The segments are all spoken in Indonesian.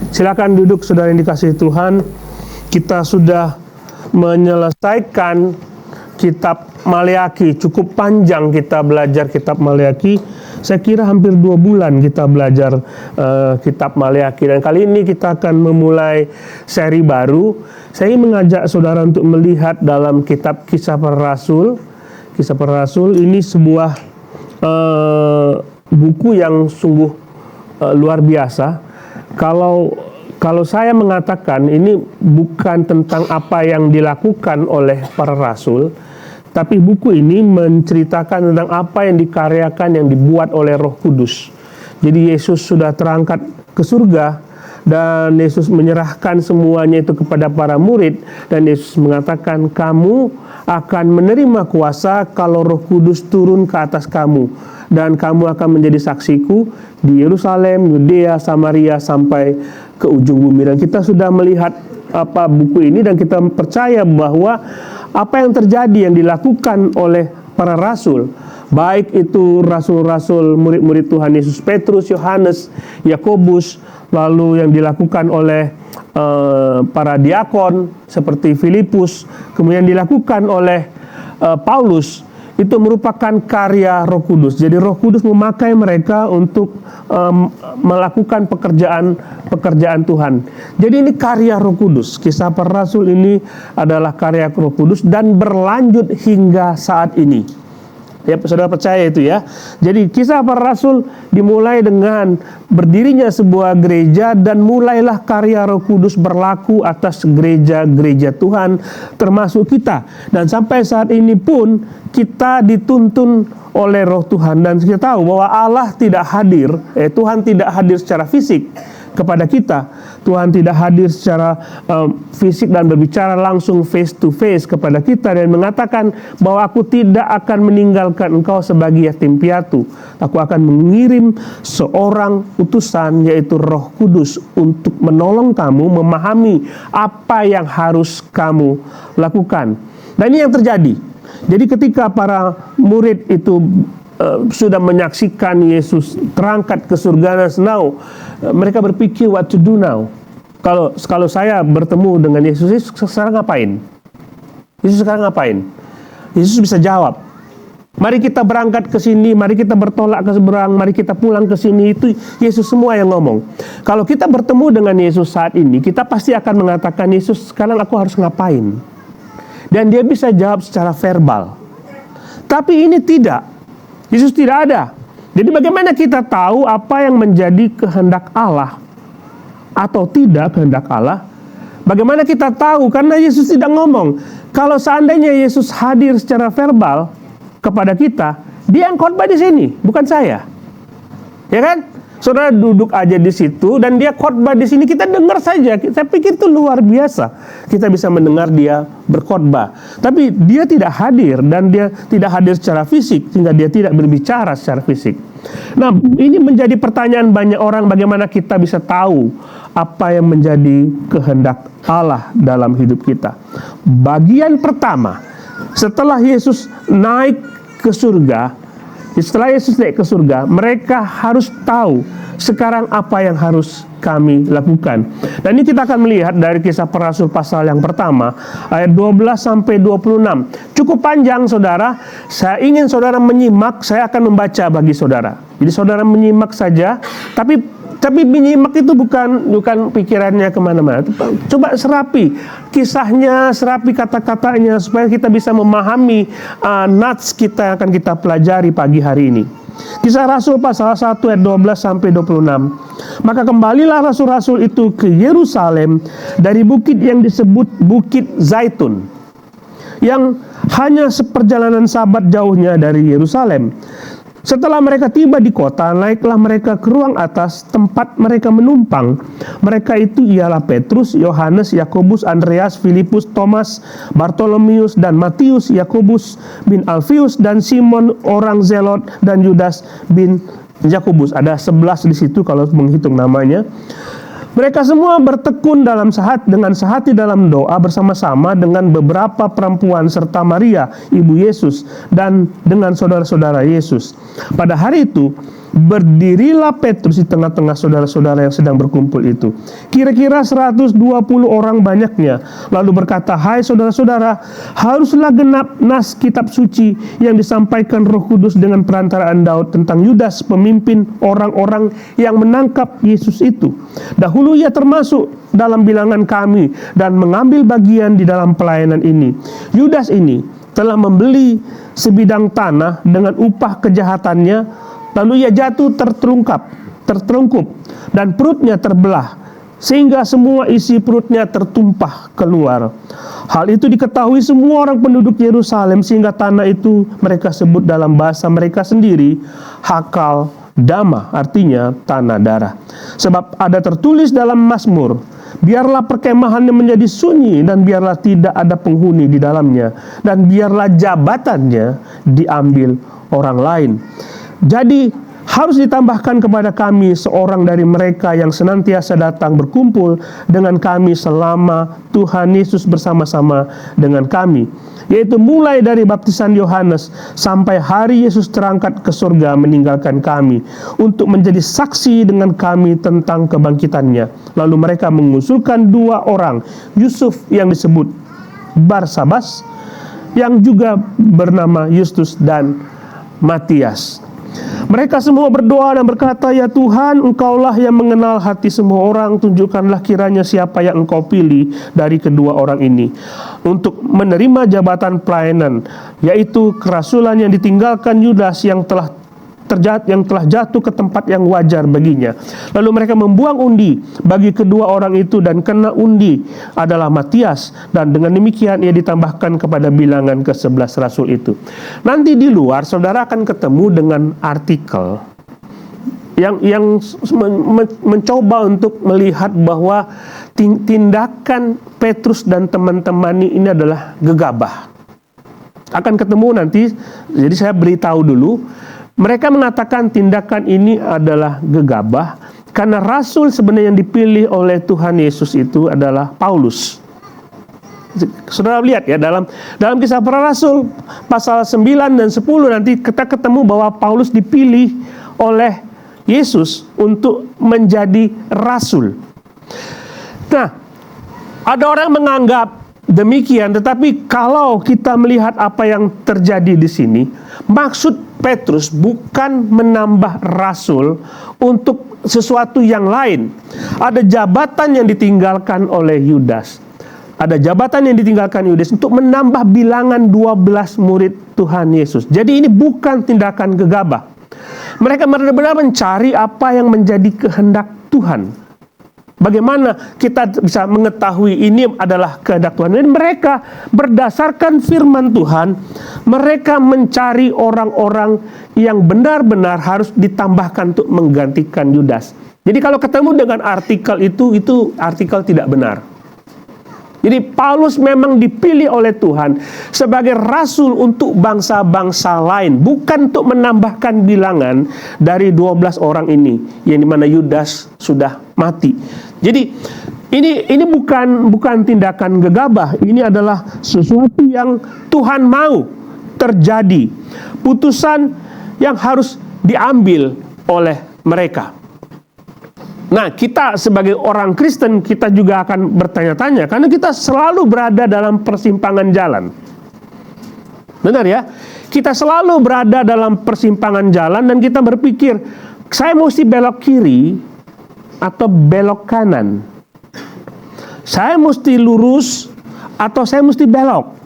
Silakan duduk, saudara yang dikasihi Tuhan. Kita sudah menyelesaikan kitab Maleakhi. Cukup panjang kita belajar kitab Maleakhi. Saya kira hampir 2 bulan kita belajar kitab Maleakhi. Dan kali ini kita akan memulai seri baru. Saya ingin mengajak saudara untuk melihat dalam kitab Kisah Para Rasul. Kisah Para Rasul ini sebuah buku yang sungguh luar biasa. Kalau saya mengatakan ini bukan tentang apa yang dilakukan oleh para rasul, tapi buku ini menceritakan tentang apa yang dikaryakan, yang dibuat oleh Roh Kudus. Jadi Yesus sudah terangkat ke surga dan Yesus menyerahkan semuanya itu kepada para murid, dan Yesus mengatakan, kamu akan menerima kuasa kalau Roh Kudus turun ke atas kamu, dan kamu akan menjadi saksiku di Yerusalem, Yudea, Samaria, sampai ke ujung bumi. Dan kita sudah melihat buku ini, dan kita percaya bahwa apa yang terjadi, yang dilakukan oleh para rasul, baik itu rasul-rasul murid-murid Tuhan Yesus, Petrus, Yohanes, Yakobus, lalu yang dilakukan oleh para diakon seperti Filipus, kemudian dilakukan oleh Paulus, itu merupakan karya Roh Kudus. Jadi Roh Kudus memakai mereka untuk melakukan pekerjaan Tuhan. Jadi ini karya Roh Kudus. Kisah Para Rasul ini adalah karya Roh Kudus dan berlanjut hingga saat ini. Ya, saudara percaya itu ya. Jadi Kisah Para Rasul dimulai dengan berdirinya sebuah gereja, dan mulailah karya Roh Kudus berlaku atas gereja-gereja Tuhan, termasuk kita. Dan sampai saat ini pun kita dituntun oleh Roh Tuhan, dan kita tahu bahwa Allah tidak hadir, Tuhan tidak hadir secara fisik kepada kita. Tuhan tidak hadir secara fisik dan berbicara langsung face to face kepada kita, dan mengatakan bahwa aku tidak akan meninggalkan engkau sebagai yatim piatu. Aku akan mengirim seorang utusan, yaitu Roh Kudus, untuk menolong kamu memahami apa yang harus kamu lakukan. Dan ini yang terjadi. Jadi ketika para murid itu sudah menyaksikan Yesus terangkat ke surga, now mereka berpikir what to do now. Kalau saya bertemu dengan Yesus sekarang ngapain? Yesus sekarang ngapain? Yesus bisa jawab, mari kita berangkat ke sini, mari kita bertolak ke seberang, mari kita pulang ke sini. Itu Yesus semua yang ngomong. Kalau kita bertemu dengan Yesus saat ini, kita pasti akan mengatakan, Yesus sekarang aku harus ngapain? Dan dia bisa jawab secara verbal. Tapi ini tidak. Yesus tidak ada. Jadi bagaimana kita tahu apa yang menjadi kehendak Allah atau tidak kehendak Allah? Bagaimana kita tahu? Karena Yesus tidak ngomong. Kalau seandainya Yesus hadir secara verbal kepada kita, dia yang khotbah di sini, bukan saya. Ya kan? Saudara duduk aja di situ dan dia khotbah di sini, kita dengar saja. Saya pikir itu luar biasa. Kita bisa mendengar dia berkhotbah. Tapi dia tidak hadir, dan dia tidak hadir secara fisik, sehingga dia tidak berbicara secara fisik. Nah, ini menjadi pertanyaan banyak orang, bagaimana kita bisa tahu apa yang menjadi kehendak Allah dalam hidup kita. Bagian pertama, setelah Yesus naik ke surga, mereka harus tahu sekarang apa yang harus kami lakukan. Dan ini kita akan melihat dari Kisah Para Rasul pasal yang pertama, ayat 12 sampai 26. Cukup panjang, saudara. Saya ingin saudara menyimak, saya akan membaca bagi saudara. Jadi saudara menyimak saja, tapi menyimak itu bukan pikirannya kemana-mana. Coba serapi kisahnya, serapi kata-katanya, supaya kita bisa memahami nats kita yang akan kita pelajari pagi hari ini. Kisah Rasul pasal 1 ayat 12 sampai 26. Maka kembalilah rasul-rasul itu ke Yerusalem dari bukit yang disebut Bukit Zaitun, yang hanya seperjalanan sabat jauhnya dari Yerusalem. Setelah mereka tiba di kota, naiklah mereka ke ruang atas tempat mereka menumpang. Mereka itu ialah Petrus, Yohanes, Yakobus, Andreas, Filipus, Thomas, Bartolomeus, dan Matius, Yakobus bin Alfius, dan Simon orang Zelot, dan Yudas bin Yakobus. Ada 11 di situ kalau menghitung namanya. Mereka semua bertekun dengan sehati dalam doa bersama-sama dengan beberapa perempuan serta Maria, ibu Yesus, dan dengan saudara-saudara Yesus. Pada hari itu, berdirilah Petrus di tengah-tengah saudara-saudara yang sedang berkumpul itu. Kira-kira 120 orang banyaknya. Lalu berkata, hai saudara-saudara, haruslah genap nas kitab suci yang disampaikan Roh Kudus dengan perantaraan Daud tentang Yudas, pemimpin orang-orang yang menangkap Yesus itu. Dahulu ia termasuk dalam bilangan kami dan mengambil bagian di dalam pelayanan ini. Yudas ini telah membeli sebidang tanah dengan upah kejahatannya. Lalu ia jatuh tertelungkup dan perutnya terbelah sehingga semua isi perutnya tertumpah keluar. Hal itu diketahui semua orang penduduk Yerusalem sehingga tanah itu mereka sebut dalam bahasa mereka sendiri Hakal Dama, artinya tanah darah. Sebab ada tertulis dalam Mazmur, biarlah perkemahannya menjadi sunyi dan biarlah tidak ada penghuni di dalamnya dan biarlah jabatannya diambil orang lain. Jadi harus ditambahkan kepada kami seorang dari mereka yang senantiasa datang berkumpul dengan kami selama Tuhan Yesus bersama-sama dengan kami, yaitu mulai dari baptisan Yohanes sampai hari Yesus terangkat ke surga meninggalkan kami untuk menjadi saksi dengan kami tentang kebangkitannya. Lalu mereka mengusulkan 2 orang, Yusuf yang disebut Barsabas, yang juga bernama Justus, dan Matias. Mereka semua berdoa dan berkata, ya Tuhan, Engkaulah yang mengenal hati semua orang, tunjukkanlah kiranya siapa yang Engkau pilih dari kedua orang ini untuk menerima jabatan pelayanan, yaitu kerasulan yang ditinggalkan Yudas yang telah jatuh ke tempat yang wajar baginya. Lalu mereka membuang undi bagi kedua orang itu dan kena undi adalah Matias, dan dengan demikian ia ditambahkan kepada bilangan ke-11 rasul itu. Nanti di luar saudara akan ketemu dengan artikel yang mencoba untuk melihat bahwa tindakan Petrus dan teman-teman ini adalah gegabah. Akan ketemu nanti, jadi saya beritahu dulu. Mereka mengatakan tindakan ini adalah gegabah karena rasul sebenarnya yang dipilih oleh Tuhan Yesus itu adalah Paulus. Saudara lihat ya, dalam Kisah Para Rasul pasal 9 dan 10 nanti kita ketemu bahwa Paulus dipilih oleh Yesus untuk menjadi rasul. Nah, ada orang menganggap demikian, tetapi kalau kita melihat apa yang terjadi di sini, maksud Petrus bukan menambah rasul untuk sesuatu yang lain. Ada jabatan yang ditinggalkan oleh Yudas. Ada jabatan yang ditinggalkan Yudas untuk menambah bilangan 12 murid Tuhan Yesus. Jadi ini bukan tindakan gegabah. Mereka benar-benar mencari apa yang menjadi kehendak Tuhan. Bagaimana kita bisa mengetahui ini adalah kehendak Tuhan? Dan mereka berdasarkan firman Tuhan, mereka mencari orang-orang yang benar-benar harus ditambahkan untuk menggantikan Yudas. Jadi kalau ketemu dengan artikel itu artikel tidak benar. Jadi Paulus memang dipilih oleh Tuhan sebagai rasul untuk bangsa-bangsa lain, bukan untuk menambahkan bilangan dari 12 orang ini, yang dimana Yudas sudah mati. Jadi ini bukan tindakan gegabah, ini adalah sesuatu yang Tuhan mau terjadi, putusan yang harus diambil oleh mereka. Nah, kita sebagai orang Kristen, kita juga akan bertanya-tanya, karena kita selalu berada dalam persimpangan jalan. Benar ya? Kita selalu berada dalam persimpangan jalan dan kita berpikir, saya mesti belok kiri atau belok kanan? Saya mesti lurus atau saya mesti belok?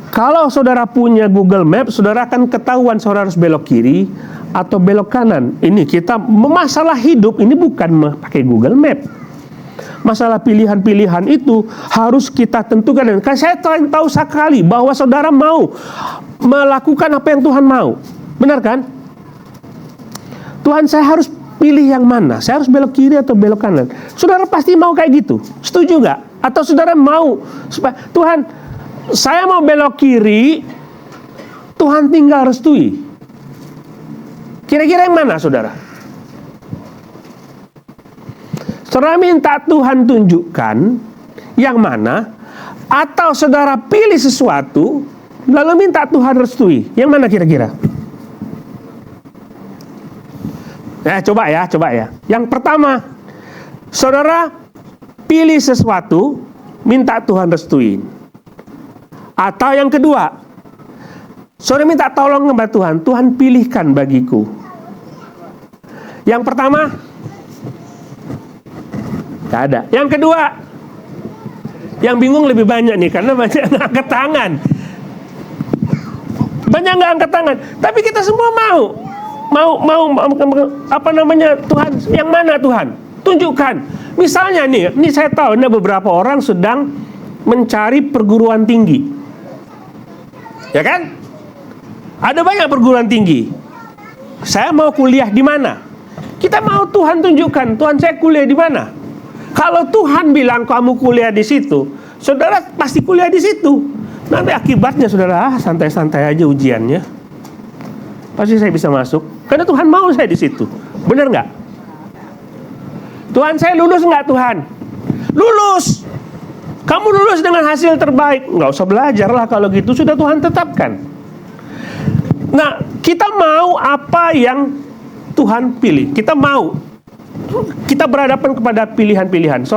Kalau saudara punya Google Maps, saudara akan ketahuan saudara harus belok kiri atau belok kanan. Ini kita, masalah hidup ini bukan pakai Google Map. Masalah pilihan-pilihan itu harus kita tentukan. Dan saya tahu sekali bahwa saudara mau melakukan apa yang Tuhan mau. Benar kan? Tuhan, saya harus pilih yang mana? Saya harus belok kiri atau belok kanan? Saudara pasti mau kayak gitu. Setuju nggak? Atau saudara mau Tuhan, saya mau belok kiri, Tuhan tinggal restui. Kira-kira yang mana, saudara? Saudara minta Tuhan tunjukkan yang mana, atau saudara pilih sesuatu lalu minta Tuhan restui? Yang mana kira-kira? Coba ya. Yang pertama, saudara pilih sesuatu, minta Tuhan restuin. Atau yang kedua, saudara minta tolong kepada Tuhan, Tuhan pilihkan bagiku. Yang pertama, gak ada. Yang kedua, yang bingung lebih banyak nih, karena banyak yang angkat tangan. Banyak nggak angkat tangan, tapi kita semua mau Tuhan, yang mana Tuhan? Tunjukkan. Misalnya nih, ini saya tahu ada beberapa orang sedang mencari perguruan tinggi. Ya kan? Ada banyak perguruan tinggi. Saya mau kuliah di mana? Kita mau Tuhan tunjukkan, Tuhan saya kuliah di mana? Kalau Tuhan bilang kamu kuliah di situ, saudara pasti kuliah di situ. Nanti akibatnya saudara, santai-santai aja ujiannya. Pasti saya bisa masuk, karena Tuhan mau saya di situ. Benar nggak? Tuhan, saya lulus nggak Tuhan? Lulus. Kamu lulus dengan hasil terbaik. Nggak usah belajar lah kalau gitu, sudah Tuhan tetapkan. Nah, kita mau apa yang Tuhan pilih. Kita mau. Kita berhadapan kepada pilihan-pilihan.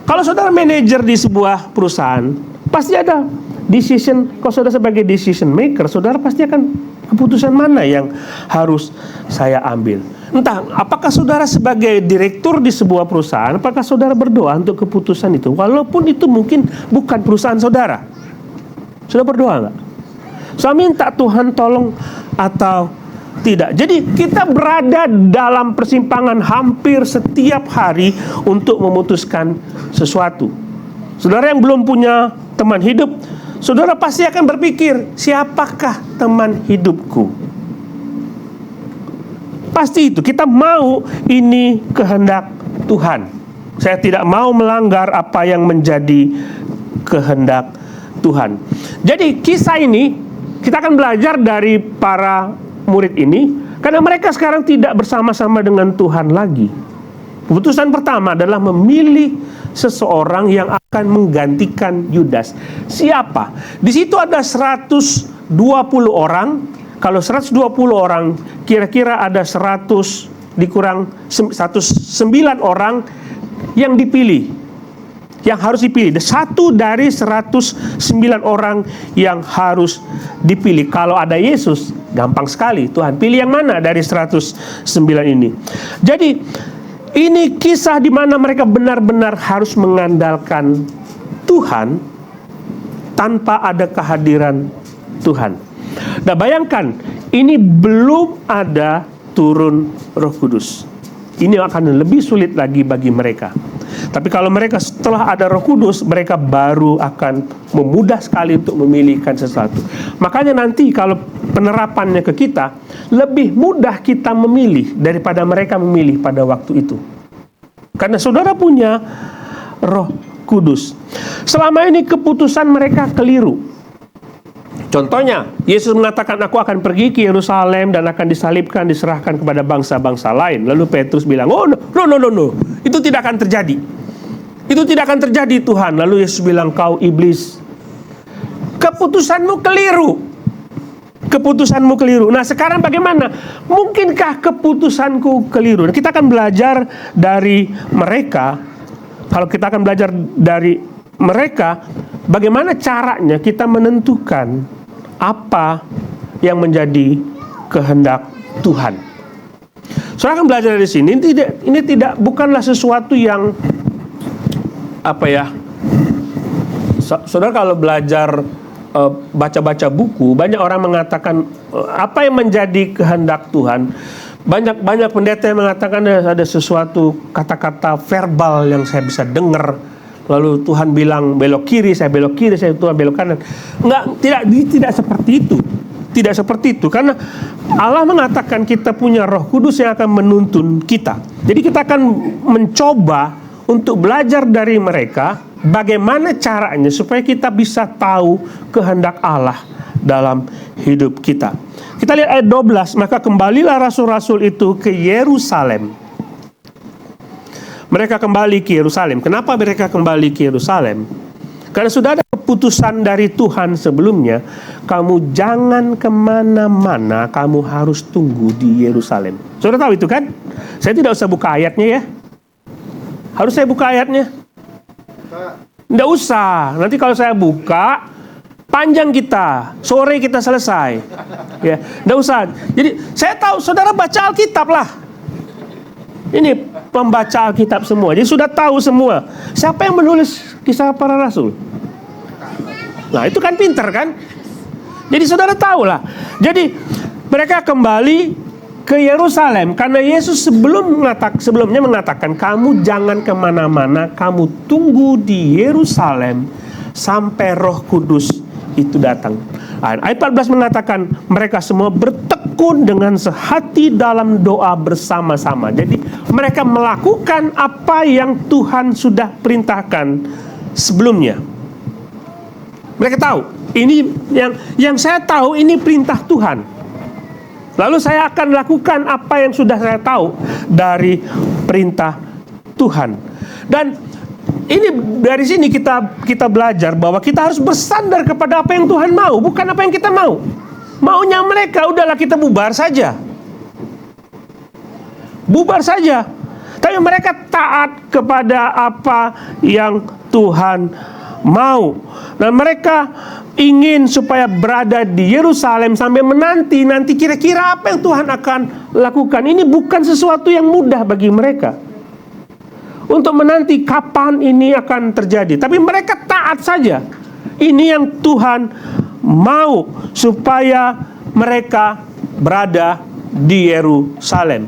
Kalau saudara manajer di sebuah perusahaan, pasti ada decision. Kalau saudara sebagai decision maker, saudara pasti akan keputusan mana yang harus saya ambil. Entah, apakah saudara sebagai direktur di sebuah perusahaan, apakah saudara berdoa untuk keputusan itu, walaupun itu mungkin bukan perusahaan saudara. Saudara berdoa nggak? Saya minta Tuhan tolong atau tidak. Jadi kita berada dalam persimpangan hampir setiap hari untuk memutuskan sesuatu. Saudara yang belum punya teman hidup, saudara pasti akan berpikir, siapakah teman hidupku? Pasti itu, kita mau ini kehendak Tuhan. Saya tidak mau melanggar apa yang menjadi kehendak Tuhan. Jadi kisah ini, kita akan belajar dari para murid ini, karena mereka sekarang tidak bersama-sama dengan Tuhan lagi. Keputusan pertama adalah memilih seseorang yang akan menggantikan Yudas. Siapa? Di situ ada 120 orang. Kalau 120 orang, kira-kira ada 100 dikurang 109 orang yang dipilih, yang harus dipilih. Satu dari 109 orang yang harus dipilih. Kalau ada Yesus, gampang sekali. Tuhan pilih yang mana dari 109 ini. Jadi ini kisah di mana mereka benar-benar harus mengandalkan Tuhan tanpa ada kehadiran Tuhan. Nah, bayangkan, ini belum ada turun Roh Kudus. Ini akan lebih sulit lagi bagi mereka. Tapi kalau mereka setelah ada Roh Kudus, mereka baru akan memudah sekali untuk memilihkan sesuatu. Makanya nanti kalau penerapannya ke kita, lebih mudah kita memilih daripada mereka memilih pada waktu itu. Karena saudara punya Roh Kudus. Selama ini keputusan mereka keliru. Contohnya, Yesus mengatakan, aku akan pergi ke Yerusalem dan akan disalibkan, diserahkan kepada bangsa-bangsa lain. Lalu Petrus bilang, oh no, itu tidak akan terjadi. Itu tidak akan terjadi Tuhan. Lalu Yesus bilang, kau iblis, keputusanmu keliru. Keputusanmu keliru. Nah, sekarang bagaimana? Mungkinkah keputusanku keliru? Nah, kita akan belajar dari mereka. Kalau kita akan belajar dari mereka, bagaimana caranya kita menentukan apa yang menjadi kehendak Tuhan. Saudara akan belajar dari sini. Ini bukanlah sesuatu yang Saudara kalau belajar baca-baca buku, banyak orang mengatakan apa yang menjadi kehendak Tuhan. Banyak pendeta yang mengatakan ada sesuatu kata-kata verbal yang saya bisa dengar. Lalu Tuhan bilang belok kiri, saya belok kiri, Tuhan belok kanan. Tidak seperti itu. Tidak seperti itu. Karena Allah mengatakan kita punya Roh Kudus yang akan menuntun kita. Jadi kita akan mencoba untuk belajar dari mereka bagaimana caranya supaya kita bisa tahu kehendak Allah dalam hidup kita. Kita lihat ayat 12, maka kembalilah rasul-rasul itu ke Yerusalem. Mereka kembali ke Yerusalem. Kenapa mereka kembali ke Yerusalem? Karena sudah ada keputusan putusan dari Tuhan sebelumnya, kamu jangan kemana-mana, kamu harus tunggu di Yerusalem. Saudara tahu itu kan? Saya tidak usah buka ayatnya ya. Harus saya buka ayatnya? Tidak usah. Nanti kalau saya buka, panjang kita, sore kita selesai. Ya, tidak usah. Jadi saya tahu saudara baca Alkitab lah. Ini pembaca Alkitab semua. Jadi sudah tahu semua. Siapa yang menulis Kisah Para Rasul? Nah, itu kan pinter kan? Jadi saudara tahu lah. Jadi mereka kembali ke Yerusalem karena Yesus sebelumnya mengatakan, kamu jangan kemana-mana, kamu tunggu di Yerusalem sampai Roh Kudus itu datang. Ayat 14 mengatakan mereka semua bertekun dengan sehati dalam doa bersama-sama. Jadi mereka melakukan apa yang Tuhan sudah perintahkan sebelumnya. Mereka tahu ini yang saya tahu ini perintah Tuhan. Lalu saya akan lakukan apa yang sudah saya tahu dari perintah Tuhan. Dan ini dari sini kita belajar bahwa kita harus bersandar kepada apa yang Tuhan mau, bukan apa yang kita mau. Maunya mereka udahlah kita bubar saja. Bubar saja. Tapi mereka taat kepada apa yang Tuhan mau. Dan mereka ingin supaya berada di Yerusalem sampai menanti kira-kira apa yang Tuhan akan lakukan. Ini bukan sesuatu yang mudah bagi mereka untuk menanti kapan ini akan terjadi. Tapi mereka taat saja. Ini yang Tuhan mau supaya mereka berada di Yerusalem.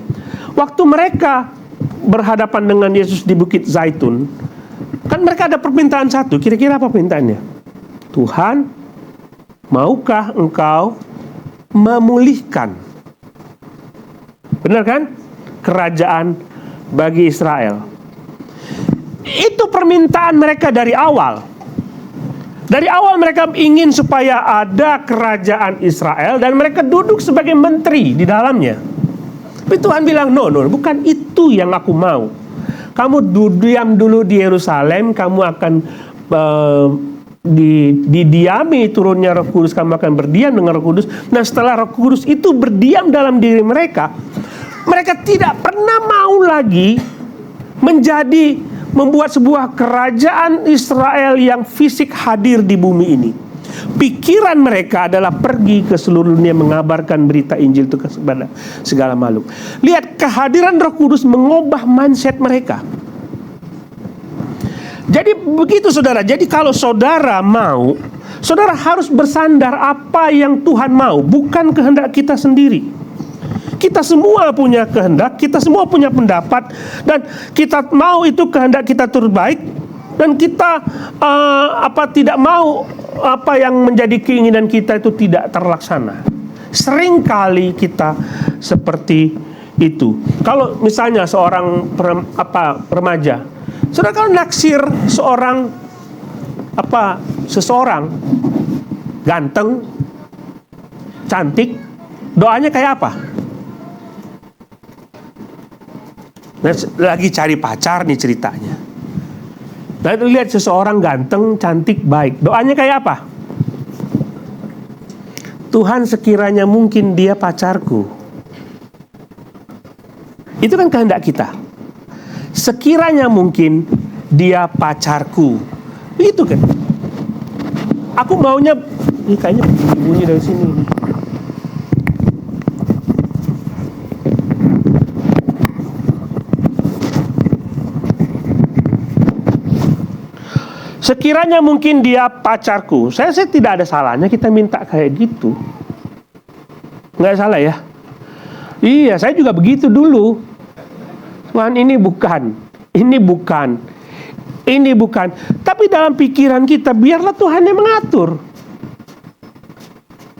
Waktu mereka berhadapan dengan Yesus di Bukit Zaitun, kan mereka ada permintaan satu. Kira-kira apa permintaannya? Tuhan, maukah engkau memulihkan, benar kan, kerajaan bagi Israel? Itu permintaan mereka dari awal. Dari awal mereka ingin supaya ada kerajaan Israel dan mereka duduk sebagai menteri di dalamnya. Tapi Tuhan bilang, no, bukan itu yang aku mau. Kamu diam dulu di Yerusalem, kamu akan didiami turunnya Roh Kudus, kamu akan berdiam dengan Roh Kudus. Nah, setelah Roh Kudus itu berdiam dalam diri mereka, mereka tidak pernah mau lagi membuat sebuah kerajaan Israel yang fisik hadir di bumi ini. Pikiran mereka adalah pergi ke seluruh dunia mengabarkan berita Injil itu kepada segala makhluk. Lihat, kehadiran Roh Kudus mengubah mindset mereka. Jadi begitu saudara. Jadi kalau saudara mau, saudara harus bersandar apa yang Tuhan mau, bukan kehendak kita sendiri. Kita semua punya kehendak, kita semua punya pendapat, dan kita mau itu kehendak kita terbaik, dan kita tidak mau apa yang menjadi keinginan kita itu tidak terlaksana. Seringkali kita seperti itu. Kalau misalnya seorang remaja, saudara kalau naksir seseorang ganteng, cantik, doanya kayak apa? Lagi cari pacar nih ceritanya. Nah, lihat seseorang ganteng, cantik, baik, doanya kayak apa? Tuhan, sekiranya mungkin dia pacarku. Itu kan kehendak kita. Sekiranya mungkin dia pacarku. Begitu kan? Aku maunya, ini kayaknya bunyi dari sini. Sekiranya mungkin dia pacarku. Saya tidak ada salahnya kita minta kayak gitu. Nggak salah ya? Iya, saya juga begitu dulu. Tuhan, ini bukan. Tapi dalam pikiran kita, biarlah Tuhan yang mengatur.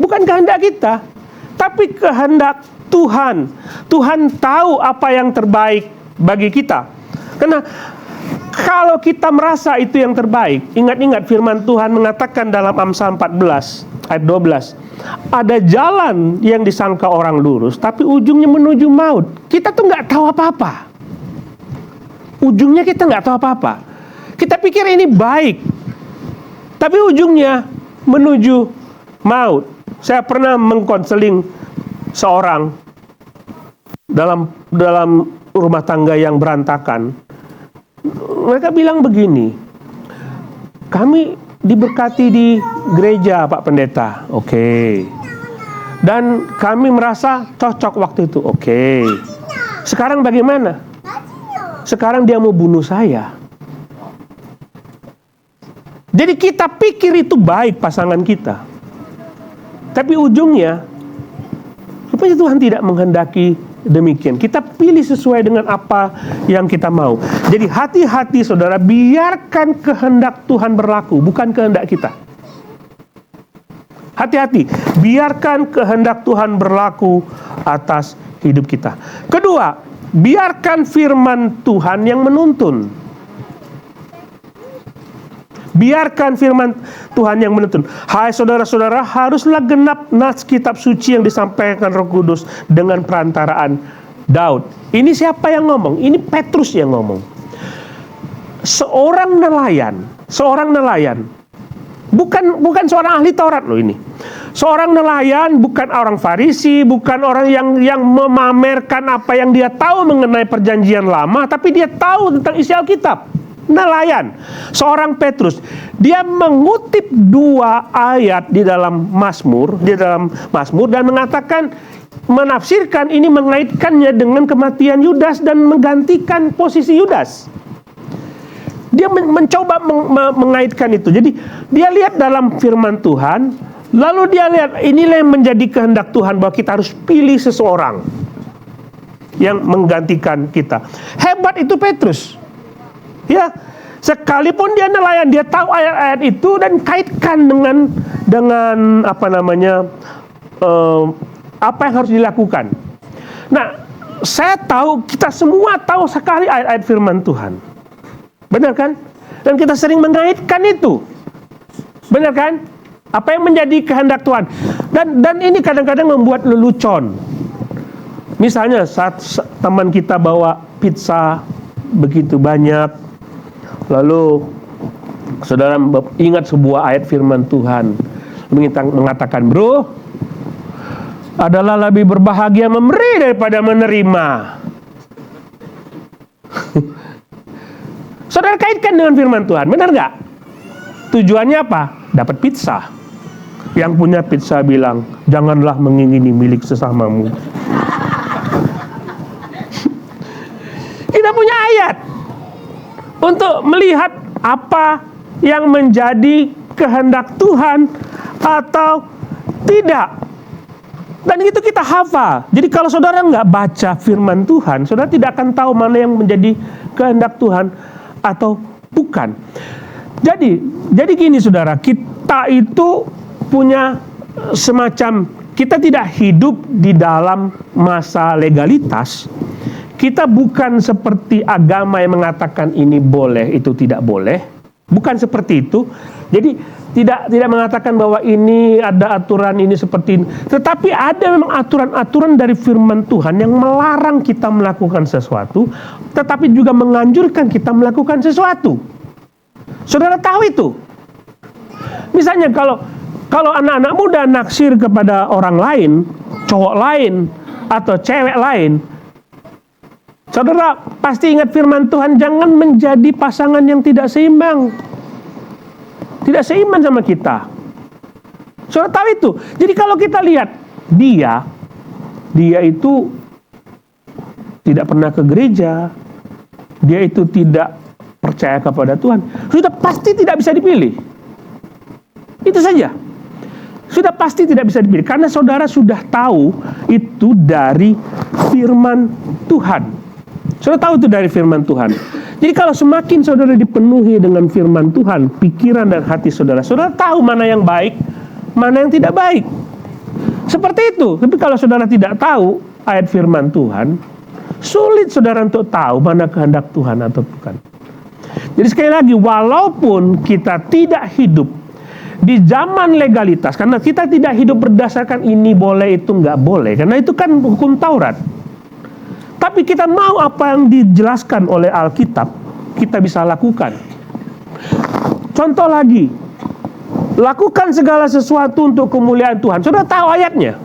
Bukan kehendak kita, tapi kehendak Tuhan. Tuhan tahu apa yang terbaik bagi kita. Karena kalau kita merasa itu yang terbaik, ingat-ingat firman Tuhan mengatakan dalam Amsal 14 ayat 12, ada jalan yang disangka orang lurus, tapi ujungnya menuju maut. Kita tuh nggak tahu apa-apa. Ujungnya kita nggak tahu apa-apa. Kita pikir ini baik, Tapi ujungnya menuju maut. Saya pernah mengkonseling seorang dalam rumah tangga yang berantakan. Mereka bilang begini, kami diberkati di gereja Pak Pendeta, oke. Dan kami merasa cocok waktu itu, oke. Sekarang bagaimana? Sekarang dia mau bunuh saya. Jadi kita pikir itu baik pasangan kita. Tapi ujungnya, rupanya Tuhan tidak menghendaki demikian. Kita pilih sesuai dengan apa yang kita mau. Jadi hati-hati saudara, biarkan kehendak Tuhan berlaku, bukan kehendak kita. Hati-hati, biarkan kehendak Tuhan berlaku atas hidup kita. Kedua, biarkan firman Tuhan yang menuntun. Biarkan firman Tuhan yang menuntun. Hai saudara-saudara, haruslah genap nas kitab suci yang disampaikan Roh Kudus dengan perantaraan Daud. Ini siapa yang ngomong? Ini Petrus yang ngomong. Seorang nelayan. Bukan seorang ahli Taurat loh ini. Seorang nelayan, bukan orang Farisi, bukan orang yang memamerkan apa yang dia tahu mengenai perjanjian lama, tapi dia tahu tentang isi Alkitab. Nelayan, seorang Petrus, dia mengutip 2 ayat di dalam Mazmur, dan mengatakan, menafsirkan ini, mengaitkannya dengan kematian Yudas dan menggantikan posisi Yudas. Dia mencoba mengaitkan itu. Jadi dia lihat dalam firman Tuhan, lalu dia lihat inilah yang menjadi kehendak Tuhan, bahwa kita harus pilih seseorang yang menggantikan kita. Hebat itu Petrus. Ya, sekalipun dia nelayan, dia tahu ayat-ayat itu dan kaitkan dengan apa yang harus dilakukan. Nah, saya tahu, kita semua tahu sekali ayat-ayat firman Tuhan. Benar kan? Dan kita sering mengaitkan itu. Benar kan? Apa yang menjadi kehendak Tuhan. Dan ini kadang-kadang membuat lelucon. Misalnya saat teman kita bawa pizza begitu banyak, lalu saudara ingat sebuah ayat firman Tuhan mengatakan, bro, adalah lebih berbahagia memberi daripada menerima. Saudara kaitkan dengan firman Tuhan, benar nggak? Tujuannya apa? Dapat pizza. Yang punya pizza bilang, janganlah mengingini milik sesamamu. Kita punya ayat untuk melihat apa yang menjadi kehendak Tuhan atau tidak. Dan itu kita hafal. Jadi kalau saudara nggak baca firman Tuhan, saudara tidak akan tahu mana yang menjadi kehendak Tuhan atau bukan. Jadi gini saudara, kita itu punya semacam, kita tidak hidup di dalam masa legalitas. Kita bukan seperti agama yang mengatakan ini boleh, itu tidak boleh. Bukan seperti itu. Jadi tidak mengatakan bahwa ini ada aturan ini seperti ini. Tetapi ada memang aturan-aturan dari firman Tuhan yang melarang kita melakukan sesuatu, tetapi juga menganjurkan kita melakukan sesuatu. Saudara tahu itu? Misalnya kalau anak-anak muda naksir kepada orang lain, cowok lain atau cewek lain, saudara pasti ingat firman Tuhan, jangan menjadi pasangan yang tidak seimbang. Tidak seiman sama kita. Saudara tahu itu. Jadi kalau kita lihat dia itu tidak pernah ke gereja, dia itu tidak percaya kepada Tuhan, sudah pasti tidak bisa dipilih. Itu saja. Sudah pasti tidak bisa dipilih karena saudara sudah tahu itu dari firman Tuhan. Saudara tahu itu dari firman Tuhan. Jadi kalau semakin saudara dipenuhi dengan firman Tuhan, pikiran dan hati saudara, saudara tahu mana yang baik, mana yang tidak baik. Seperti itu. Tapi kalau saudara tidak tahu ayat firman Tuhan, sulit saudara untuk tahu mana kehendak Tuhan atau bukan. Jadi sekali lagi, walaupun kita tidak hidup di zaman legalitas, karena kita tidak hidup berdasarkan ini boleh, itu nggak boleh, karena itu kan hukum Taurat. Tapi kita mau apa yang dijelaskan oleh Alkitab, kita bisa lakukan. Contoh lagi, Lakukan segala sesuatu untuk kemuliaan Tuhan. Saudara tahu ayatnya.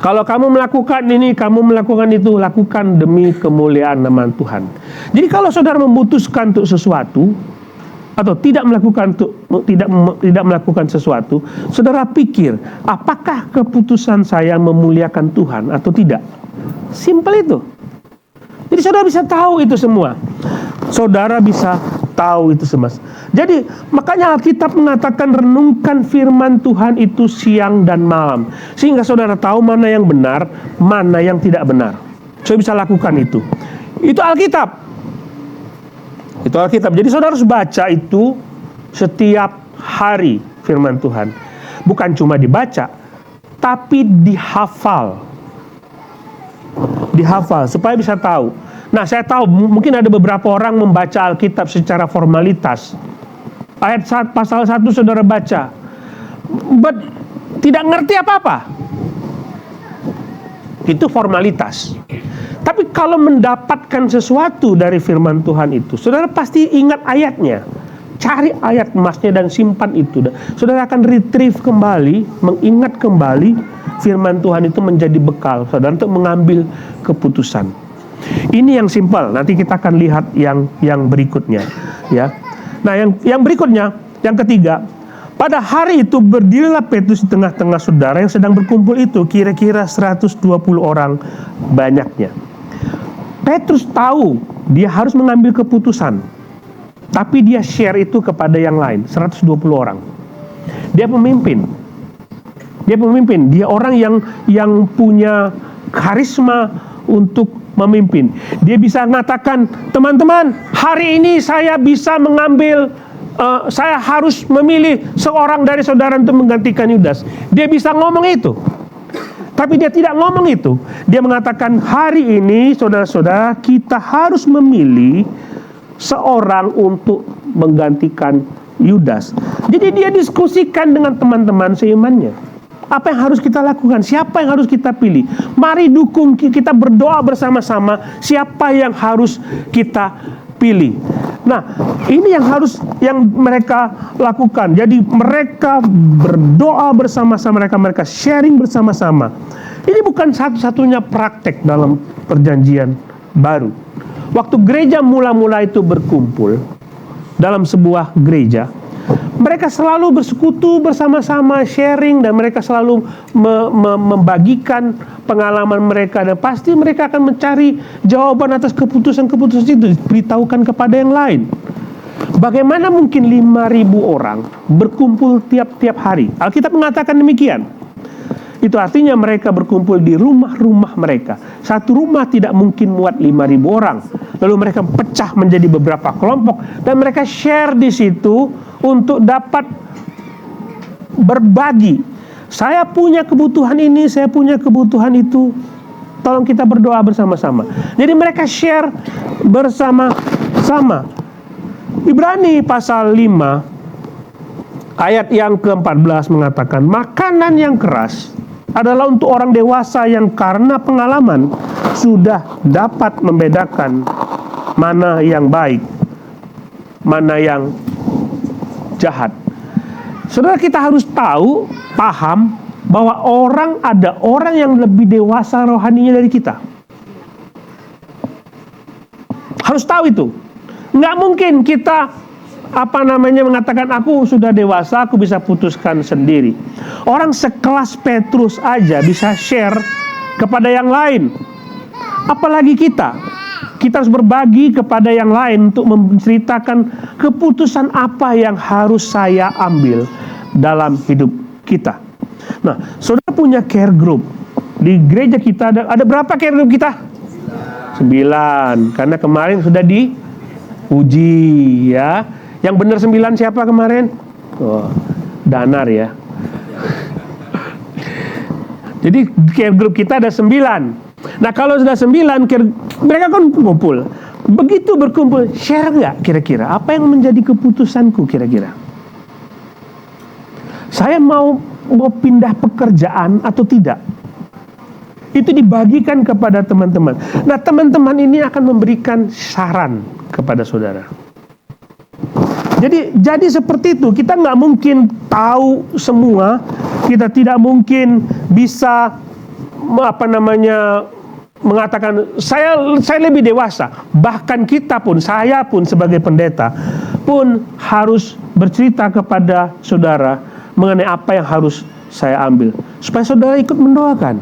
Kalau kamu melakukan ini, kamu melakukan itu, lakukan demi kemuliaan nama Tuhan. Jadi kalau saudara memutuskan untuk sesuatu atau tidak melakukan sesuatu, saudara pikir, apakah keputusan saya memuliakan Tuhan atau tidak? Simpel itu. Jadi saudara bisa tahu itu semua. Saudara bisa tahu itu semua. Jadi makanya Alkitab mengatakan renungkan firman Tuhan itu siang dan malam, sehingga saudara tahu mana yang benar, mana yang tidak benar. Saudara bisa lakukan itu. Itu Alkitab. Itu Alkitab. Jadi saudara harus baca itu setiap hari firman Tuhan. Bukan cuma dibaca, tapi dihafal. Dihafal supaya bisa tahu. Nah, saya tahu mungkin ada beberapa orang membaca Alkitab secara formalitas. Ayat pasal 1 saudara baca, but tidak ngerti apa-apa. Itu formalitas. Tapi kalau mendapatkan sesuatu dari firman Tuhan itu, saudara pasti ingat ayatnya. Cari ayat emasnya dan simpan itu. Saudara akan retrieve kembali, mengingat kembali firman Tuhan itu menjadi bekal saudara untuk mengambil keputusan. Ini yang simpel. Nanti kita akan lihat yang berikutnya, ya. Nah, yang berikutnya, yang ketiga, pada hari itu berdirilah Petrus di tengah-tengah saudara yang sedang berkumpul itu, kira-kira 120 orang banyaknya. Petrus tahu dia harus mengambil keputusan, tapi dia share itu kepada yang lain, 120 orang. Dia pemimpin. Dia orang yang punya karisma untuk memimpin. Dia bisa mengatakan, teman-teman, hari ini saya bisa mengambil, saya harus memilih seorang dari saudara untuk menggantikan Yudas. Dia bisa ngomong itu. Tapi dia tidak ngomong itu. Dia mengatakan, hari ini saudara-saudara kita harus memilih seorang untuk menggantikan Yudas. Jadi dia diskusikan dengan teman-teman seimannya. Apa yang harus kita lakukan? Siapa yang harus kita pilih? Mari dukung, kita berdoa bersama-sama siapa yang harus kita pilih. Nah, ini yang mereka lakukan. Jadi mereka berdoa bersama-sama, mereka sharing bersama-sama. Ini bukan satu-satunya praktek dalam perjanjian baru. Waktu gereja mula-mula itu berkumpul dalam sebuah gereja, mereka selalu bersekutu bersama-sama, sharing, dan mereka selalu membagikan pengalaman mereka, dan pasti mereka akan mencari jawaban atas keputusan-keputusan itu, beritahukan kepada yang lain. Bagaimana mungkin 5.000 orang berkumpul tiap-tiap hari? Alkitab mengatakan demikian. Itu artinya mereka berkumpul di rumah-rumah mereka. Satu rumah tidak mungkin muat 5.000 orang. Lalu mereka pecah menjadi beberapa kelompok dan mereka share di situ untuk dapat berbagi. Saya punya kebutuhan ini, saya punya kebutuhan itu. Tolong kita berdoa bersama-sama. Jadi mereka share bersama-sama. Ibrani pasal 5 ayat yang ke-14 mengatakan, makanan yang keras adalah untuk orang dewasa yang karena pengalaman sudah dapat membedakan mana yang baik, mana yang jahat. Saudara, kita harus paham bahwa ada orang yang lebih dewasa rohaninya dari kita. Harus tahu itu. Nggak mungkin kita mengatakan aku sudah dewasa, aku bisa putuskan sendiri. Orang sekelas Petrus aja bisa share kepada yang lain. Apalagi kita harus berbagi kepada yang lain untuk menceritakan keputusan apa yang harus saya ambil dalam hidup kita. Nah, saudara punya care group. Di gereja kita ada berapa care group kita? 9. Karena kemarin sudah diuji, ya. Yang benar 9 siapa kemarin? Oh, Danar ya. Jadi care group kita ada 9. Nah, kalau sudah 9, mereka kan kumpul. Begitu berkumpul, share nggak kira-kira? Apa yang menjadi keputusanku kira-kira? Saya mau pindah pekerjaan atau tidak? Itu dibagikan kepada teman-teman. Nah, teman-teman ini akan memberikan saran kepada saudara. Jadi seperti itu. Kita nggak mungkin tahu semua. Kita tidak mungkin bisa mengatakan saya lebih dewasa. Bahkan kita pun, saya pun sebagai pendeta pun harus bercerita kepada saudara mengenai apa yang harus saya ambil, supaya saudara ikut mendoakan.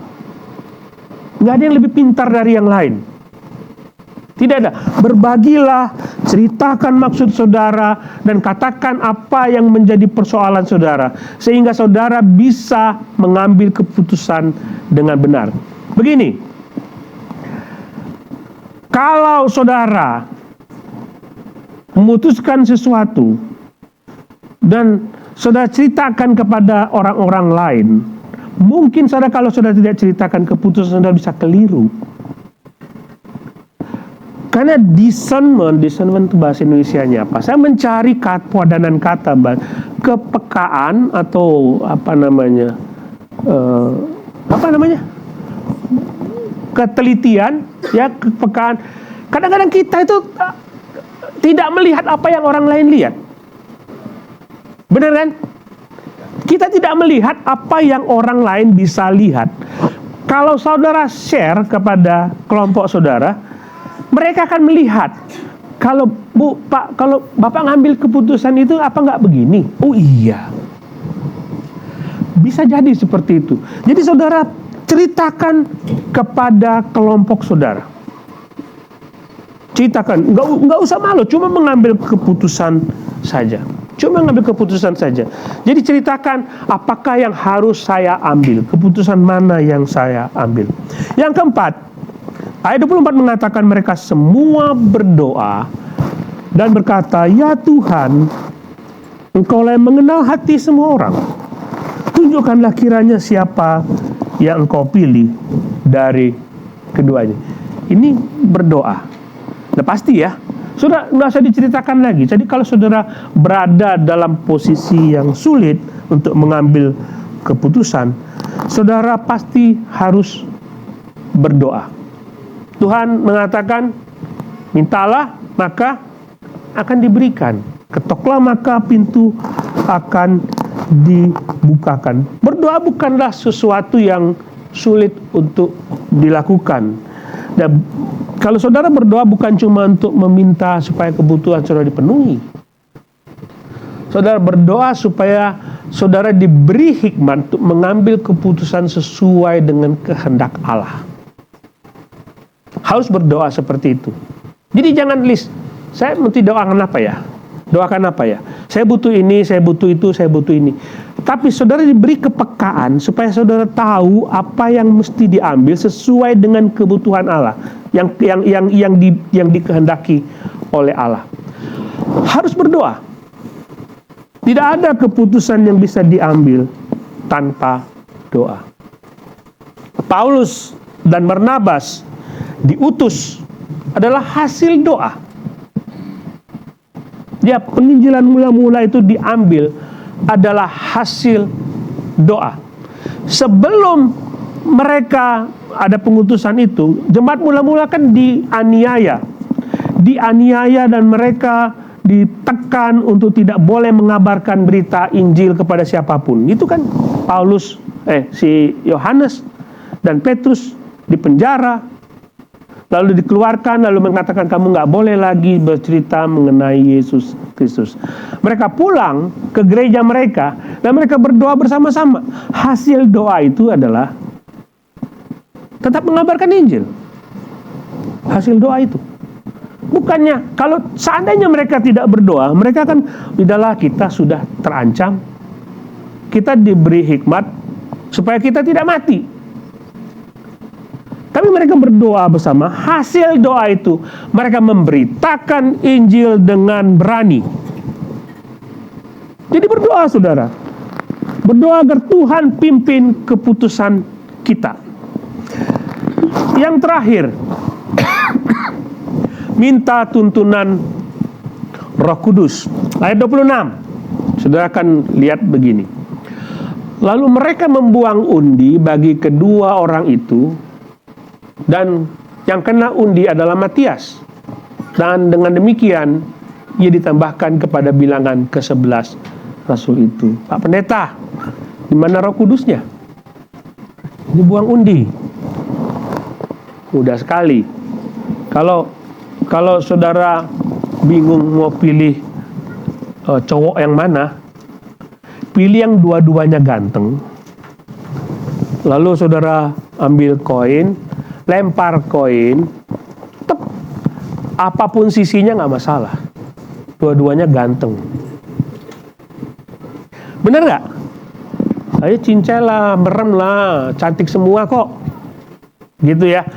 Nggak ada yang lebih pintar dari yang lain. Tidak ada. Berbagilah, ceritakan maksud saudara, dan katakan apa yang menjadi persoalan saudara, sehingga saudara bisa mengambil keputusan dengan benar. Begini, kalau saudara memutuskan sesuatu dan saudara ceritakan kepada orang-orang lain, mungkin kalau saudara tidak ceritakan keputusan, saudara bisa keliru. Karena discernment itu bahasa Indonesianya apa? Saya mencari padanan kata, kepekaan atau ketelitian, ya, kepekaan. Kadang-kadang kita itu tidak melihat apa yang orang lain lihat. Benar kan? Kita tidak melihat apa yang orang lain bisa lihat. Kalau saudara share kepada kelompok saudara, mereka akan melihat, kalau Pak, kalau Bapak ngambil keputusan itu apa nggak begini? Oh iya, bisa jadi seperti itu. Jadi saudara ceritakan kepada kelompok saudara. Ceritakan, nggak usah malu, cuma mengambil keputusan saja. Jadi ceritakan apakah yang harus saya ambil, keputusan mana yang saya ambil. Yang keempat, ayat 24 mengatakan mereka semua berdoa dan berkata, "Ya Tuhan, Engkaulah yang mengenal hati semua orang. Tunjukkanlah kiranya siapa yang Engkau pilih dari keduanya." Ini berdoa. Nah pasti ya, saudara nggak usah diceritakan lagi. Jadi kalau saudara berada dalam posisi yang sulit untuk mengambil keputusan, saudara pasti harus berdoa. Tuhan mengatakan, mintalah maka akan diberikan, ketoklah maka pintu akan dibukakan. Berdoa bukanlah sesuatu yang sulit untuk dilakukan. Dan kalau saudara berdoa bukan cuma untuk meminta supaya kebutuhan saudara dipenuhi. Saudara berdoa supaya saudara diberi hikmat untuk mengambil keputusan sesuai dengan kehendak Allah. Harus berdoa seperti itu. Jadi jangan list, saya mesti doakan apa ya? Doakan apa ya? Saya butuh ini, saya butuh itu, saya butuh ini. Tapi saudara diberi kepekaan supaya saudara tahu apa yang mesti diambil sesuai dengan kebutuhan Allah, yang dikehendaki oleh Allah. Harus berdoa. Tidak ada keputusan yang bisa diambil tanpa doa. Paulus dan Barnabas diutus adalah hasil doa. Ya, penginjilan mula-mula itu diambil adalah hasil doa. Sebelum mereka ada pengutusan itu, jemaat mula-mula kan dianiaya dan mereka ditekan untuk tidak boleh mengabarkan berita Injil kepada siapapun. Itu kan si Yohanes dan Petrus dipenjara, lalu dikeluarkan, lalu mengatakan kamu nggak boleh lagi bercerita mengenai Yesus Kristus. Mereka pulang ke gereja mereka dan mereka berdoa bersama-sama. Hasil doa itu adalah tetap mengabarkan Injil. Hasil doa itu. Bukannya kalau seandainya mereka tidak berdoa, mereka kan tidaklah, kita sudah terancam. Kita diberi hikmat supaya kita tidak mati. Tapi mereka berdoa bersama. Hasil doa itu mereka memberitakan Injil dengan berani. Jadi berdoa saudara. Berdoa agar Tuhan pimpin keputusan kita. Yang terakhir, minta tuntunan Roh Kudus. Ayat 26. Saudara akan lihat begini. Lalu mereka membuang undi bagi kedua orang itu, dan yang kena undi adalah Matias. Dan dengan demikian ia ditambahkan kepada bilangan ke-11 rasul itu. Pak Pendeta, di mana Roh Kudusnya? Dibuang undi. Mudah sekali. Kalau saudara bingung mau pilih cowok yang mana, pilih yang dua-duanya ganteng. Lalu saudara ambil koin, lempar koin, tep, apapun sisinya nggak masalah. Dua-duanya ganteng. Bener nggak? Ayo cincai lah, merem lah, cantik semua kok. Gitu ya.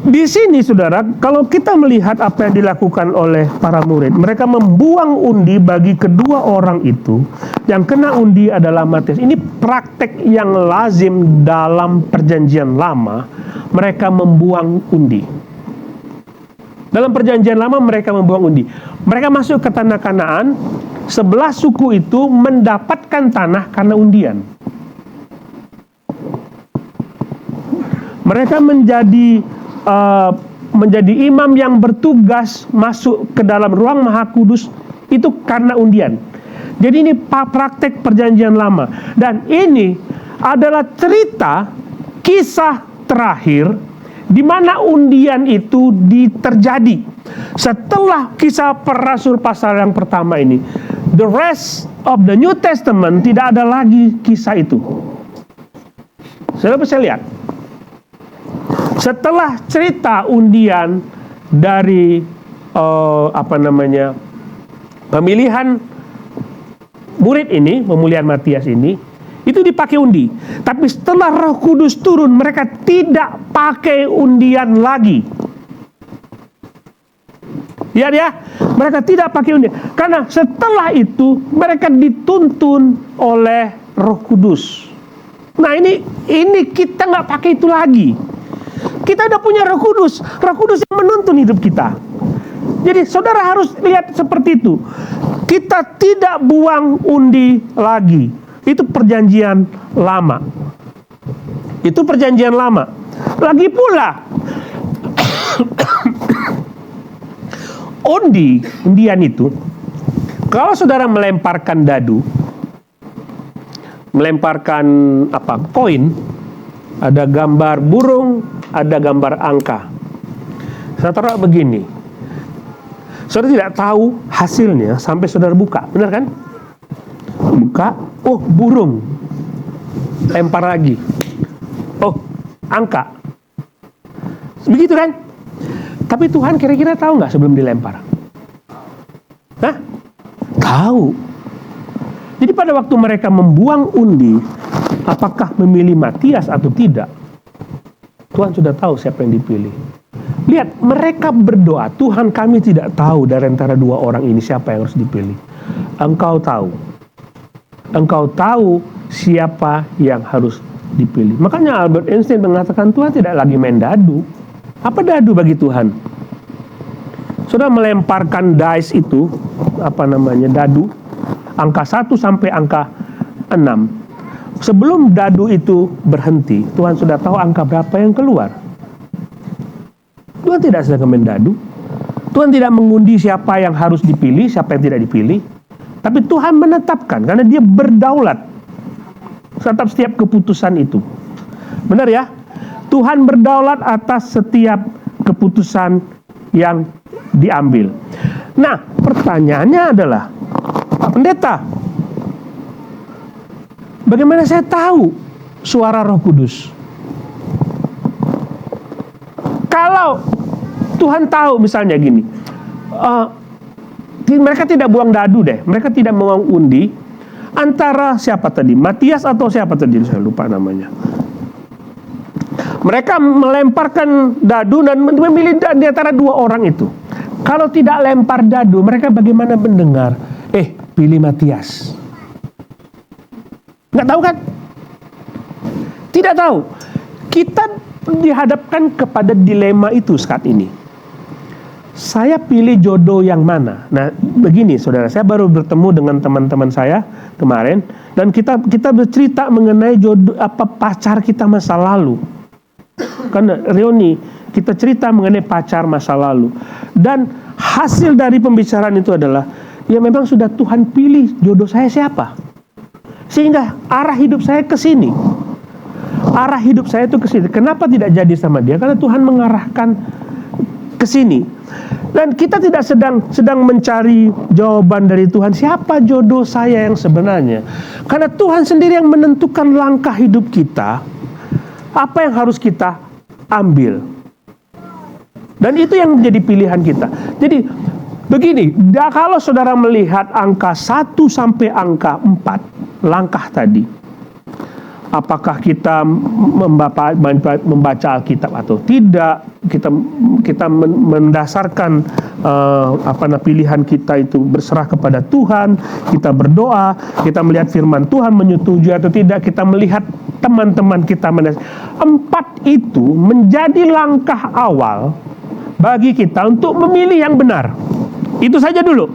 Di sini saudara, kalau kita melihat apa yang dilakukan oleh para murid, mereka membuang undi bagi kedua orang itu. Yang kena undi adalah Matias. Ini praktek yang lazim dalam perjanjian lama. Mereka membuang undi. Dalam perjanjian lama mereka membuang undi. Mereka masuk ke tanah Kanaan. 11 suku itu mendapatkan tanah karena undian. Mereka menjadi imam yang bertugas masuk ke dalam ruang Maha Kudus itu karena undian. Jadi ini praktek perjanjian lama. Dan ini adalah cerita kisah terakhir di mana undian itu terjadi. Setelah kisah para rasul pasal yang pertama ini, the rest of the New Testament tidak ada lagi kisah itu. Saudara bisa lihat. Setelah cerita undian dari pemilihan murid ini, pemilihan Matias ini, itu dipakai undi. Tapi setelah Roh Kudus turun, mereka tidak pakai undian lagi. Lihat ya, mereka tidak pakai undian. Karena setelah itu mereka dituntun oleh Roh Kudus. Nah ini kita nggak pakai itu lagi. Kita udah punya Roh Kudus yang menuntun hidup kita. Jadi saudara harus lihat seperti itu. Kita tidak buang undi lagi. Itu perjanjian lama. Itu perjanjian lama. Lagi pula undian itu, kalau saudara melemparkan dadu, melemparkan koin, ada gambar burung, ada gambar angka. Saya taruh begini. Saudara tidak tahu hasilnya sampai saudara buka, benar kan? Buka, oh burung. Lempar lagi. Oh, angka. Begitu kan? Tapi Tuhan kira-kira tahu nggak sebelum dilempar? Hah? Tahu. Jadi pada waktu mereka membuang undi, apakah memilih Matias atau tidak, Tuhan sudah tahu siapa yang dipilih. Lihat, mereka berdoa, Tuhan kami tidak tahu dari antara dua orang ini siapa yang harus dipilih. Engkau tahu. Engkau tahu siapa yang harus dipilih. Makanya Albert Einstein mengatakan Tuhan tidak lagi main dadu. Apa dadu bagi Tuhan? Sudah melemparkan dice itu, dadu, angka 1 sampai angka 6. Sebelum dadu itu berhenti, Tuhan sudah tahu angka berapa yang keluar. Tuhan tidak sedang main dadu. Tuhan tidak mengundi siapa yang harus dipilih, siapa yang tidak dipilih. Tapi Tuhan menetapkan, karena dia berdaulat atas setiap keputusan itu. Benar ya? Tuhan berdaulat atas setiap keputusan yang diambil. Nah, pertanyaannya adalah, Pak Pendeta, bagaimana saya tahu suara Roh Kudus? Kalau Tuhan tahu misalnya gini, mereka tidak buang dadu deh, mereka tidak buang undi antara siapa tadi, Matias atau siapa tadi, saya lupa namanya. Mereka melemparkan dadu dan memilih di antara dua orang itu. Kalau tidak lempar dadu, mereka bagaimana mendengar? Pilih Matias. Nggak tahu kan? Tidak tahu. Kita dihadapkan kepada dilema itu saat ini. Saya pilih jodoh yang mana? Nah, begini saudara, saya baru bertemu dengan teman-teman saya kemarin, dan kita bercerita mengenai jodoh pacar kita masa lalu. Karena reuni, kita cerita mengenai pacar masa lalu. Dan hasil dari pembicaraan itu adalah, ya memang sudah Tuhan pilih jodoh saya siapa. Sehingga arah hidup saya ke sini. Arah hidup saya itu ke sini. Kenapa tidak jadi sama dia? Karena Tuhan mengarahkan ke sini. Dan kita tidak sedang mencari jawaban dari Tuhan, siapa jodoh saya yang sebenarnya. Karena Tuhan sendiri yang menentukan langkah hidup kita, apa yang harus kita ambil. Dan itu yang menjadi pilihan kita. Jadi begini, kalau saudara melihat angka 1 sampai angka 4, langkah tadi, apakah kita membaca Alkitab atau tidak, kita mendasarkan pilihan kita itu berserah kepada Tuhan, kita berdoa, kita melihat firman Tuhan menyetujui atau tidak, kita melihat teman-teman kita 4 itu menjadi langkah awal bagi kita untuk memilih yang benar. Itu saja dulu.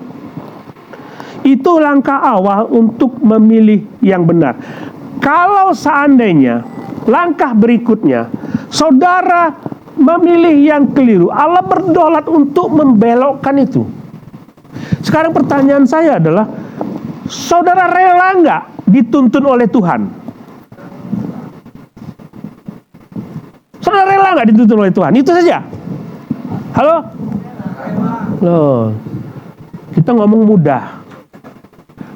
Itu langkah awal untuk memilih yang benar. Kalau seandainya langkah berikutnya saudara memilih yang keliru, Allah berdaulat untuk membelokkan itu. Sekarang pertanyaan saya adalah, saudara rela nggak dituntun oleh Tuhan? Saudara rela nggak dituntun oleh Tuhan? Itu saja. Halo? Loh, kita ngomong mudah.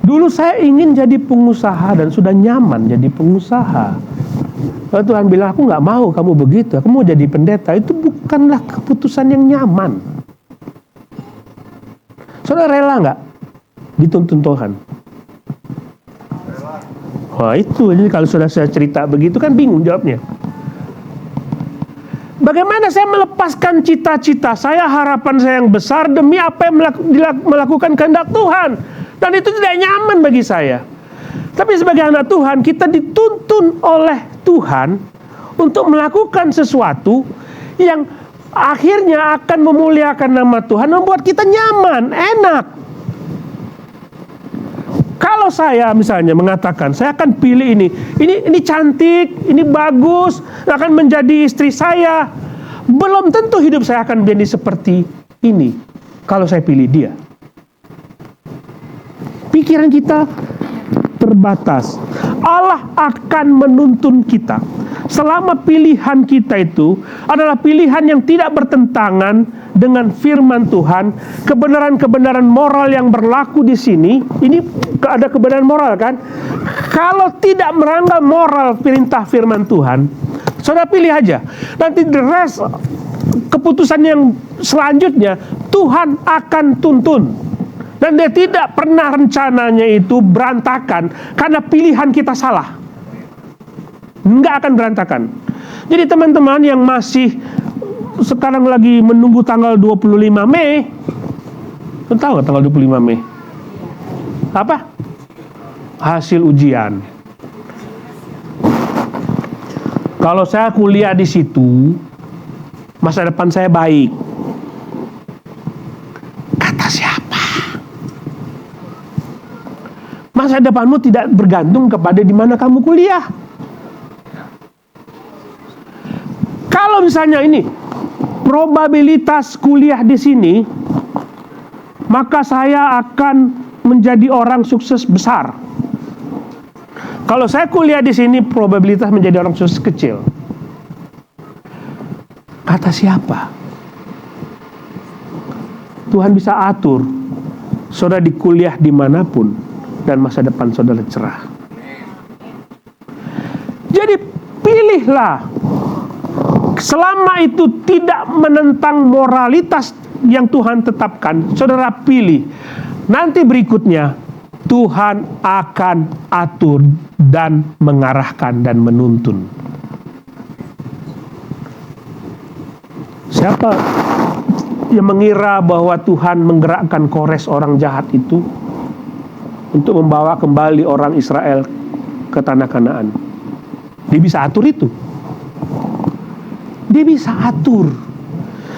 Dulu saya ingin jadi pengusaha dan sudah nyaman jadi pengusaha. Lalu Tuhan bilang, aku nggak mau kamu begitu, aku mau jadi pendeta. Itu bukanlah keputusan yang nyaman. Saudara rela nggak dituntun Tuhan? Wah itu, jadi kalau sudah saya cerita begitu kan bingung jawabnya. Bagaimana saya melepaskan cita-cita saya, harapan saya yang besar demi apa yang melakukan kehendak Tuhan? Dan itu tidak nyaman bagi saya. Tapi sebagai anak Tuhan, kita dituntun oleh Tuhan untuk melakukan sesuatu yang akhirnya akan memuliakan nama Tuhan, membuat kita nyaman, enak. Kalau saya misalnya mengatakan, saya akan pilih ini cantik, ini bagus, akan menjadi istri saya, belum tentu hidup saya akan menjadi seperti ini kalau saya pilih dia. Pikiran kita terbatas. Allah akan menuntun kita selama pilihan kita itu adalah pilihan yang tidak bertentangan dengan firman Tuhan, kebenaran-kebenaran moral yang berlaku di sini. Ini ada kebenaran moral kan? Kalau tidak melanggar moral perintah firman Tuhan, saudara pilih aja. Nanti the rest, keputusan yang selanjutnya Tuhan akan tuntun. Dan dia tidak pernah rencananya itu berantakan karena pilihan kita salah. Nggak akan berantakan. Jadi teman-teman yang masih sekarang lagi menunggu tanggal 25 Mei. Tahu nggak tanggal 25 Mei? Apa? Hasil ujian. Kalau saya kuliah di situ, masa depan saya baik. Kata siapa? Masa depanmu tidak bergantung kepada di mana kamu kuliah. Kalau misalnya ini probabilitas kuliah di sini, maka saya akan menjadi orang sukses besar. Kalau saya kuliah di sini, probabilitas menjadi orang sukses kecil. Kata siapa? Tuhan bisa atur saudara di kuliah dimanapun dan masa depan saudara cerah. Jadi pilihlah, selama itu tidak menentang moralitas yang Tuhan tetapkan, saudara pilih. Nanti berikutnya Tuhan akan atur dan mengarahkan dan menuntun. Siapa yang mengira bahwa Tuhan menggerakkan Kores orang jahat itu untuk membawa kembali orang Israel ke tanah Kanaan? Dia bisa atur itu. Dia bisa atur.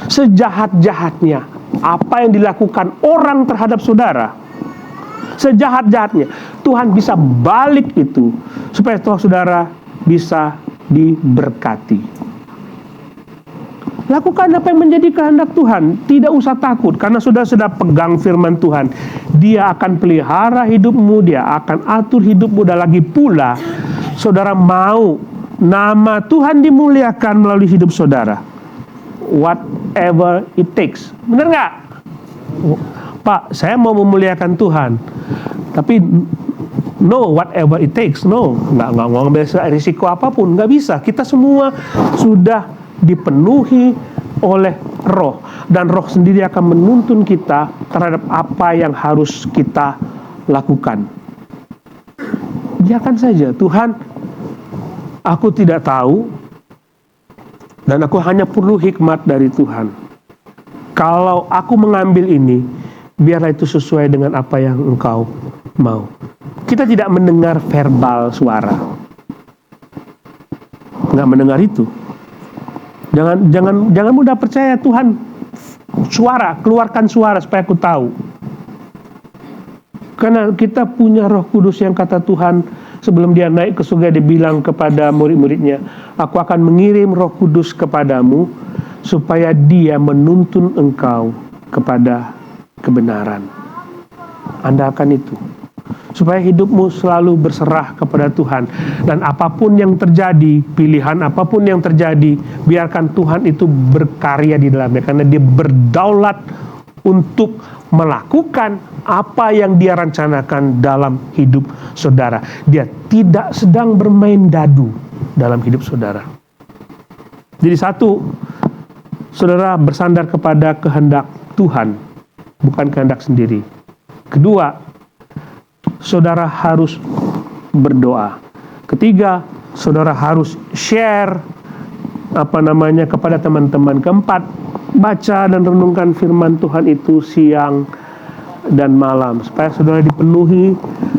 Sejahat-jahatnya apa yang dilakukan orang terhadap saudara, sejahat-jahatnya, Tuhan bisa balik itu supaya saudara bisa diberkati. Lakukan apa yang menjadi kehendak Tuhan. Tidak usah takut, karena sudah pegang firman Tuhan. Dia akan pelihara hidupmu, dia akan atur hidupmu. Dan lagi pula, saudara mau nama Tuhan dimuliakan melalui hidup saudara. Whatever it takes. Benar nggak? Pak, saya mau memuliakan Tuhan, tapi no, whatever it takes. No, nggak ngambil risiko apapun, nggak bisa. Kita semua sudah dipenuhi oleh Roh, dan Roh sendiri akan menuntun kita terhadap apa yang harus kita lakukan. Biarkan saja, Tuhan, aku tidak tahu, dan aku hanya perlu hikmat dari Tuhan. Kalau aku mengambil ini, biarlah itu sesuai dengan apa yang Engkau mau. Kita tidak mendengar verbal suara, nggak mendengar itu. Jangan mudah percaya Tuhan. Suara, keluarkan suara supaya aku tahu. Karena kita punya Roh Kudus yang kata Tuhan sebelum dia naik ke surga, dia bilang kepada murid-muridnya, aku akan mengirim Roh Kudus kepadamu supaya dia menuntun engkau kepada kebenaran. Andalkan itu, supaya hidupmu selalu berserah kepada Tuhan. Dan apapun yang terjadi, pilihan apapun yang terjadi, biarkan Tuhan itu berkarya di dalamnya. Karena dia berdaulat untuk melakukan apa yang dia rencanakan dalam hidup saudara. Dia tidak sedang bermain dadu dalam hidup saudara. Jadi satu, saudara bersandar kepada kehendak Tuhan, bukan kehendak sendiri. Kedua, saudara harus berdoa. Ketiga, saudara harus share kepada teman-teman. Keempat, baca dan renungkan firman Tuhan itu siang dan malam, supaya saudara dipenuhi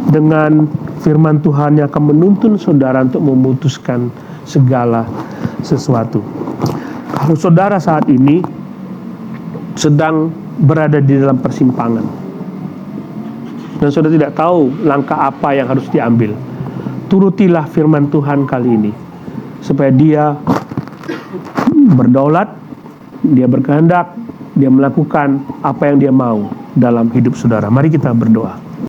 dengan firman Tuhan yang akan menuntun saudara untuk memutuskan segala sesuatu. Kalau saudara saat ini sedang berada di dalam persimpangan dan saudara tidak tahu langkah apa yang harus diambil, turutilah firman Tuhan kali ini, supaya dia berdaulat, dia berkehendak, dia melakukan apa yang dia mau dalam hidup saudara. Mari kita berdoa.